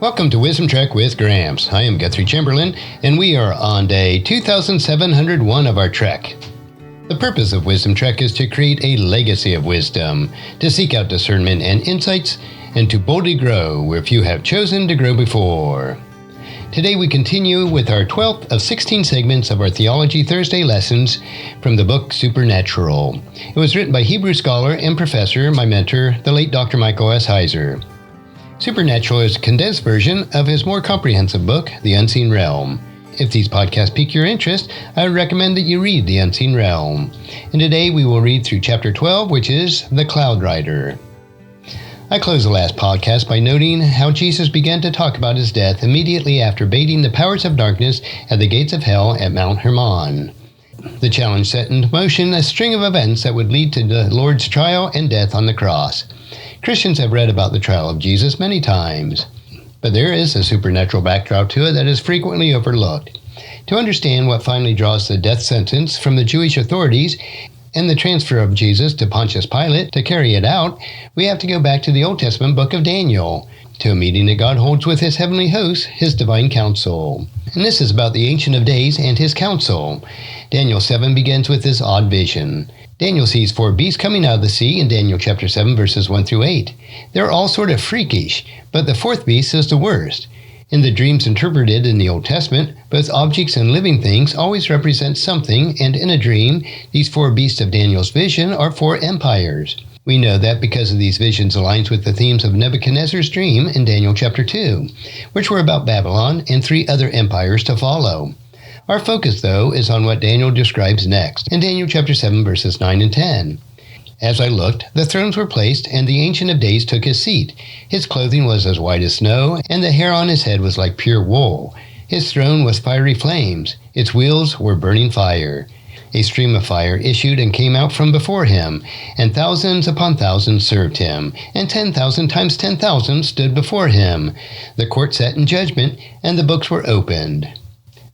Welcome to Wisdom Trek with Gramps. I am Guthrie Chamberlain, and we are on day 2701 of our trek. The purpose of Wisdom Trek is to create a legacy of wisdom, to seek out discernment and insights, and to boldly grow where few have chosen to grow before. Today we continue with our 12th of 16 segments of our Theology Thursday lessons from the book Supernatural. It was written by Hebrew scholar and professor, my mentor, the late Dr. Michael S. Heiser. Supernatural is a condensed version of his more comprehensive book, The Unseen Realm. If these podcasts pique your interest, I would recommend that you read The Unseen Realm. And today we will read through chapter 12, which is The Cloud Rider. I closed the last podcast by noting how Jesus began to talk about his death immediately after baiting the powers of darkness at the gates of hell at Mount Hermon. The challenge set into motion a string of events that would lead to the Lord's trial and death on the cross. Christians have read about the trial of Jesus many times, but there is a supernatural backdrop to it that is frequently overlooked. To understand what finally draws the death sentence from the Jewish authorities and the transfer of Jesus to Pontius Pilate to carry it out, we have to go back to the Old Testament book of Daniel, to a meeting that God holds with his heavenly host, his divine council. And this is about the Ancient of Days and his council. Daniel 7 begins with this odd vision. Daniel sees 4 beasts coming out of the sea in Daniel chapter 7 verses 1 through 8. They're all sort of freakish, but the 4th beast is the worst. In the dreams interpreted in the Old Testament, both objects and living things always represent something, and in a dream, these 4 beasts of Daniel's vision are 4 empires. We know that because of these visions aligns with the themes of Nebuchadnezzar's dream in Daniel chapter 2, which were about Babylon and 3 other empires to follow. Our focus, though, is on what Daniel describes next in Daniel chapter 7 verses 9 and 10. As I looked, the thrones were placed, and the Ancient of Days took his seat. His clothing was as white as snow, and the hair on his head was like pure wool. His throne was fiery flames. Its wheels were burning fire. A stream of fire issued and came out from before him, and thousands upon thousands served him, and 10,000 times 10,000 stood before him. The court sat in judgment, and the books were opened.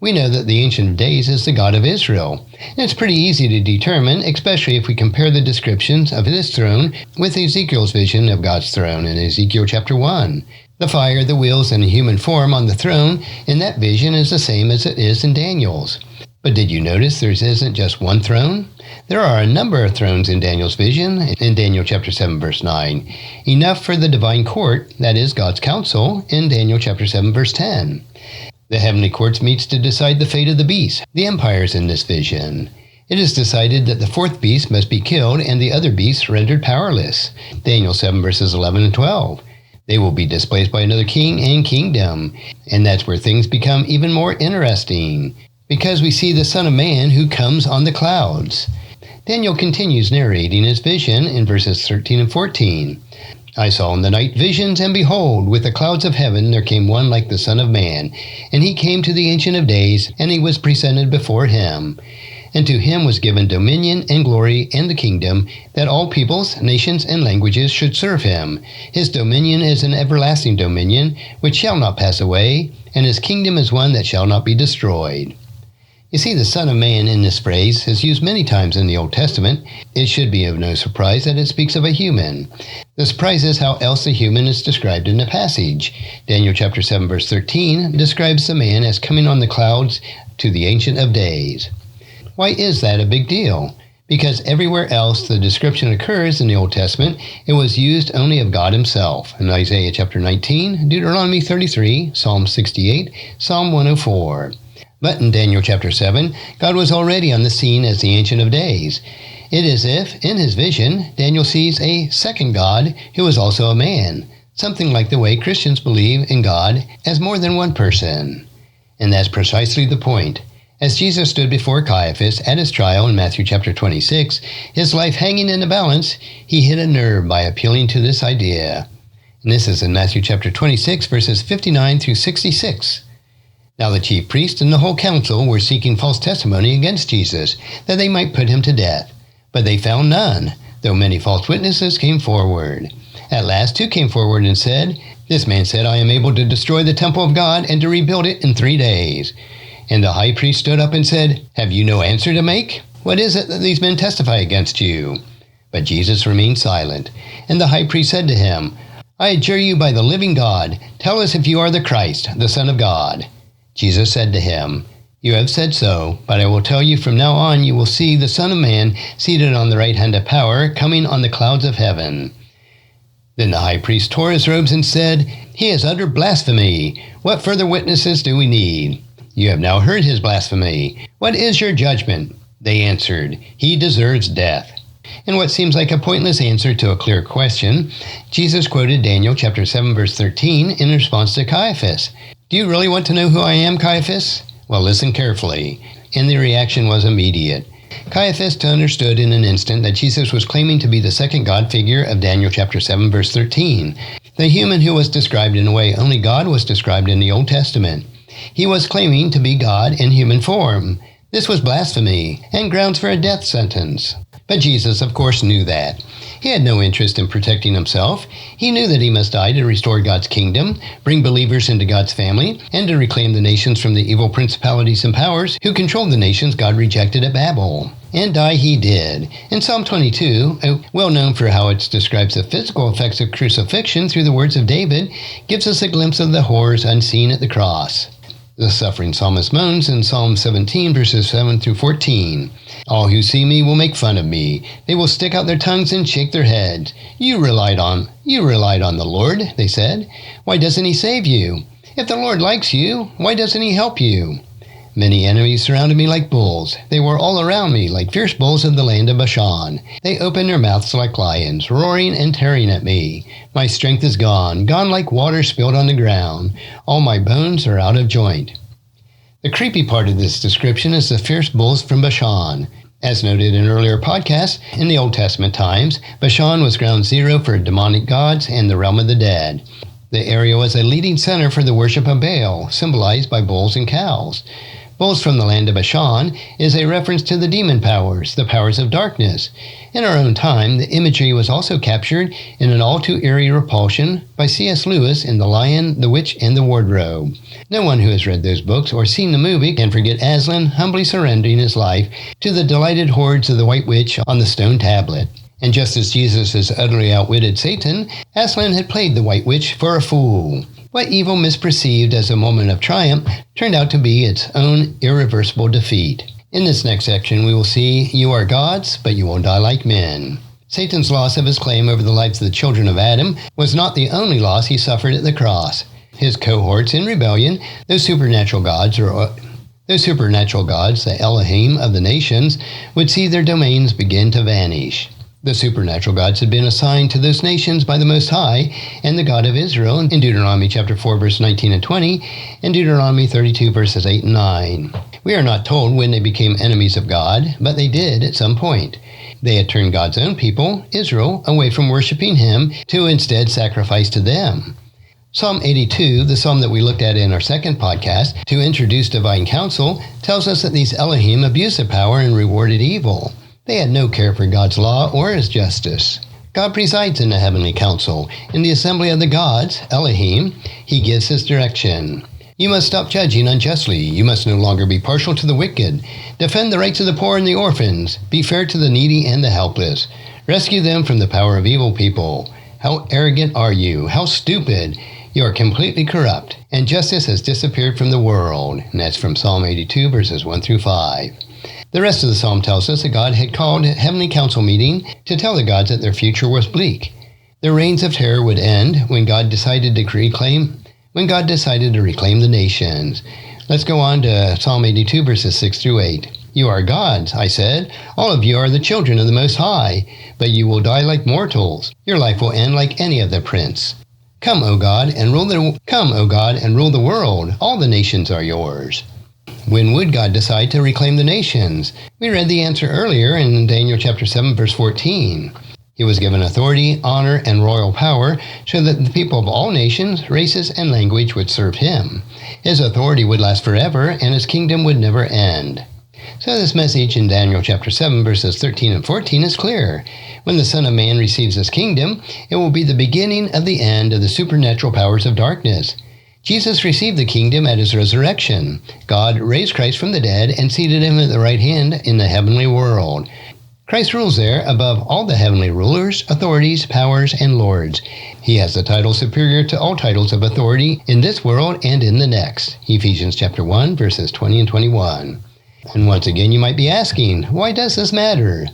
We know that the Ancient of Days is the God of Israel. And it's pretty easy to determine, especially if we compare the descriptions of his throne with Ezekiel's vision of God's throne in Ezekiel chapter 1. The fire, the wheels, and the human form on the throne in that vision is the same as it is in Daniel's. But did you notice there isn't just one throne? There are a number of thrones in Daniel's vision in Daniel chapter 7 verse 9. Enough for the divine court, that is God's council, in Daniel chapter 7 verse 10. The heavenly courts meets to decide the fate of the beasts, the empires in this vision. It is decided that the 4th beast must be killed and the other beasts rendered powerless. Daniel 7 verses 11 and 12. They will be displaced by another king and kingdom, and that's where things become even more interesting, because we see the Son of Man who comes on the clouds. Daniel continues narrating his vision in verses 13 and 14. I saw in the night visions, and behold, with the clouds of heaven there came one like the Son of Man. And he came to the Ancient of Days, and he was presented before him. And to him was given dominion and glory and the kingdom, that all peoples, nations, and languages should serve him. His dominion is an everlasting dominion, which shall not pass away, and his kingdom is one that shall not be destroyed. You see, the Son of Man in this phrase is used many times in the Old Testament. It should be of no surprise that it speaks of a human. The surprise is how else the human is described in the passage. Daniel chapter 7 verse 13 describes the man as coming on the clouds to the Ancient of Days. Why is that a big deal? Because everywhere else the description occurs in the Old Testament, it was used only of God himself. In Isaiah chapter 19, Deuteronomy 33, Psalm 68, Psalm 104. But in Daniel chapter 7, God was already on the scene as the Ancient of Days. It is as if, in his vision, Daniel sees a second God who is also a man, something like the way Christians believe in God as more than one person. And that's precisely the point. As Jesus stood before Caiaphas at his trial in Matthew chapter 26, his life hanging in the balance, he hit a nerve by appealing to this idea. And this is in Matthew chapter 26, verses 59 through 66. Now the chief priest and the whole council were seeking false testimony against Jesus, that they might put him to death. But they found none, though many false witnesses came forward. At last 2 came forward and said, This man said, I am able to destroy the temple of God and to rebuild it in 3 days. And the high priest stood up and said, Have you no answer to make? What is it that these men testify against you? But Jesus remained silent. And the high priest said to him, I adjure you by the living God, tell us if you are the Christ, the Son of God. Jesus said to him, You have said so, but I will tell you from now on you will see the Son of Man seated on the right hand of power, coming on the clouds of heaven. Then the high priest tore his robes and said, He has uttered blasphemy. What further witnesses do we need? You have now heard his blasphemy. What is your judgment? They answered, He deserves death. In what seems like a pointless answer to a clear question, Jesus quoted Daniel chapter 7, verse 13 in response to Caiaphas. Do you really want to know who I am, Caiaphas? Well, listen carefully. And the reaction was immediate. Caiaphas understood in an instant that Jesus was claiming to be the second God figure of Daniel chapter 7, verse 13, the human who was described in a way only God was described in the Old Testament. He was claiming to be God in human form. This was blasphemy and grounds for a death sentence. But Jesus, of course, knew that. He had no interest in protecting himself. He knew that he must die to restore God's kingdom, bring believers into God's family, and to reclaim the nations from the evil principalities and powers who controlled the nations God rejected at Babel. And die he did. In Psalm 22, well known for how it describes the physical effects of crucifixion through the words of David, gives us a glimpse of the horrors unseen at the cross. The suffering psalmist moans in Psalm 17, verses 7 through 14. All who see me will make fun of me. They will stick out their tongues and shake their heads. You relied on the Lord, they said. Why doesn't he save you? If the Lord likes you, why doesn't he help you? Many enemies surrounded me like bulls. They were all around me like fierce bulls of the land of Bashan. They opened their mouths like lions, roaring and tearing at me. My strength is gone like water spilled on the ground. All my bones are out of joint. The creepy part of this description is the fierce bulls from Bashan. As noted in earlier podcasts, in the Old Testament times, Bashan was ground zero for demonic gods and the realm of the dead. The area was a leading center for the worship of Baal, symbolized by bulls and cows. Bulls from the land of Bashan is a reference to the demon powers, the powers of darkness. In our own time, the imagery was also captured in an all-too-eerie repulsion by C.S. Lewis in The Lion, the Witch, and the Wardrobe. No one who has read those books or seen the movie can forget Aslan humbly surrendering his life to the delighted hordes of the White Witch on the stone tablet. And just as Jesus has utterly outwitted Satan, Aslan had played the White Witch for a fool. What evil misperceived as a moment of triumph turned out to be its own irreversible defeat. In this next section, we will see you are gods, but you will die like men. Satan's loss of his claim over the lives of the children of Adam was not the only loss he suffered at the cross. His cohorts in rebellion, those supernatural gods, the Elohim of the nations, would see their domains begin to vanish. The supernatural gods had been assigned to those nations by the Most High and the God of Israel in Deuteronomy chapter 4, verse 19 and 20, and Deuteronomy 32, verses 8 and 9. We are not told when they became enemies of God, but they did at some point. They had turned God's own people, Israel, away from worshiping Him to instead sacrifice to them. Psalm 82, the psalm that we looked at in our second podcast, to introduce divine counsel, tells us that these Elohim abused their power and rewarded evil. They had no care for God's law or His justice. God presides in the heavenly council. In the assembly of the gods, Elohim, He gives His direction. You must stop judging unjustly. You must no longer be partial to the wicked. Defend the rights of the poor and the orphans. Be fair to the needy and the helpless. Rescue them from the power of evil people. How arrogant are you? How stupid! You are completely corrupt, and justice has disappeared from the world. And that's from Psalm 82, verses 1 through 5. The rest of the psalm tells us that God had called a heavenly council meeting to tell the gods that their future was bleak. Their reigns of terror would end when God decided to reclaim the nations. Let's go on to Psalm 82, verses 6 through 8. You are gods, I said. All of you are the children of the Most High, but you will die like mortals. Your life will end like any of the prince. Come, O God, and rule the world. All the nations are yours. When would God decide to reclaim the nations? We read the answer earlier in Daniel chapter 7, verse 14. He was given authority, honor, and royal power so that the people of all nations, races, and language would serve him. His authority would last forever, and his kingdom would never end. So this message in Daniel chapter 7, verses 13 and 14 is clear. When the Son of Man receives his kingdom, it will be the beginning of the end of the supernatural powers of darkness. Jesus received the kingdom at his resurrection. God raised Christ from the dead and seated him at the right hand in the heavenly world. Christ rules there above all the heavenly rulers, authorities, powers, and lords. He has the title superior to all titles of authority in this world and in the next. Ephesians chapter 1, verses 20 and 21. And once again, you might be asking, why does this matter?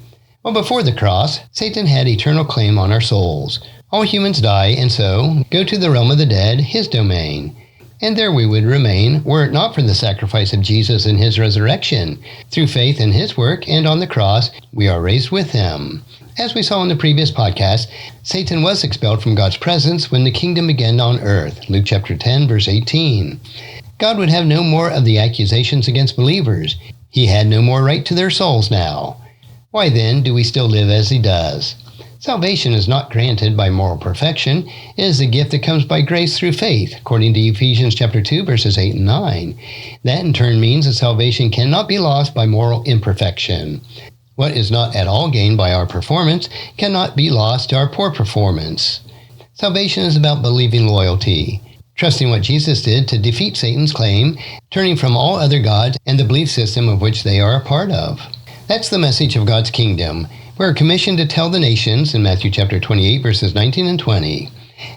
Well, before the cross, Satan had eternal claim on our souls. All humans die and so go to the realm of the dead, his domain. And there we would remain were it not for the sacrifice of Jesus and his resurrection. Through faith in his work and on the cross, we are raised with him. As we saw in the previous podcast, Satan was expelled from God's presence when the kingdom began on earth. Luke chapter 10, verse 18. God would have no more of the accusations against believers. He had no more right to their souls now. Why then do we still live as he does? Salvation is not granted by moral perfection. It is a gift that comes by grace through faith, according to Ephesians chapter 2, verses 8 and 9. That in turn means that salvation cannot be lost by moral imperfection. What is not at all gained by our performance cannot be lost to our poor performance. Salvation is about believing loyalty, trusting what Jesus did to defeat Satan's claim, turning from all other gods and the belief system of which they are a part of. That's the message of God's kingdom. We're commissioned to tell the nations in Matthew chapter 28, verses 19 and 20.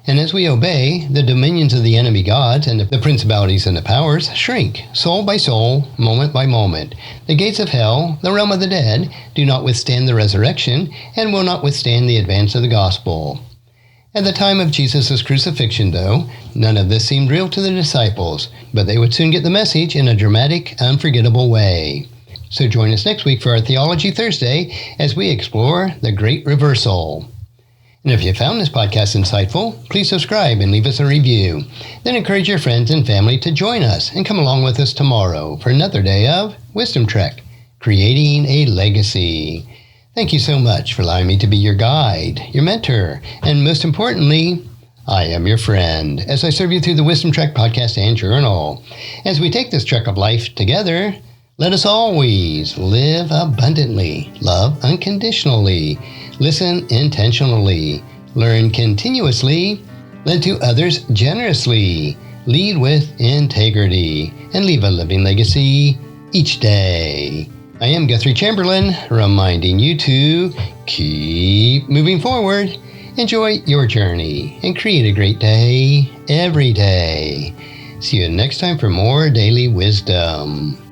And as we obey, the dominions of the enemy gods and the principalities and the powers shrink, soul by soul, moment by moment. The gates of hell, the realm of the dead, do not withstand the resurrection and will not withstand the advance of the gospel. At the time of Jesus' crucifixion, though, none of this seemed real to the disciples, but they would soon get the message in a dramatic, unforgettable way. So join us next week for our Theology Thursday as we explore the Great Reversal. And if you found this podcast insightful, please subscribe and leave us a review. Then encourage your friends and family to join us and come along with us tomorrow for another day of Wisdom Trek, Creating a Legacy. Thank you so much for allowing me to be your guide, your mentor, and most importantly, I am your friend as I serve you through the Wisdom Trek podcast and journal. As we take this trek of life together, let us always live abundantly, love unconditionally, listen intentionally, learn continuously, lend to others generously, lead with integrity, and leave a living legacy each day. I am Guthrie Chamberlain, reminding you to keep moving forward, enjoy your journey, and create a great day every day. See you next time for more daily wisdom.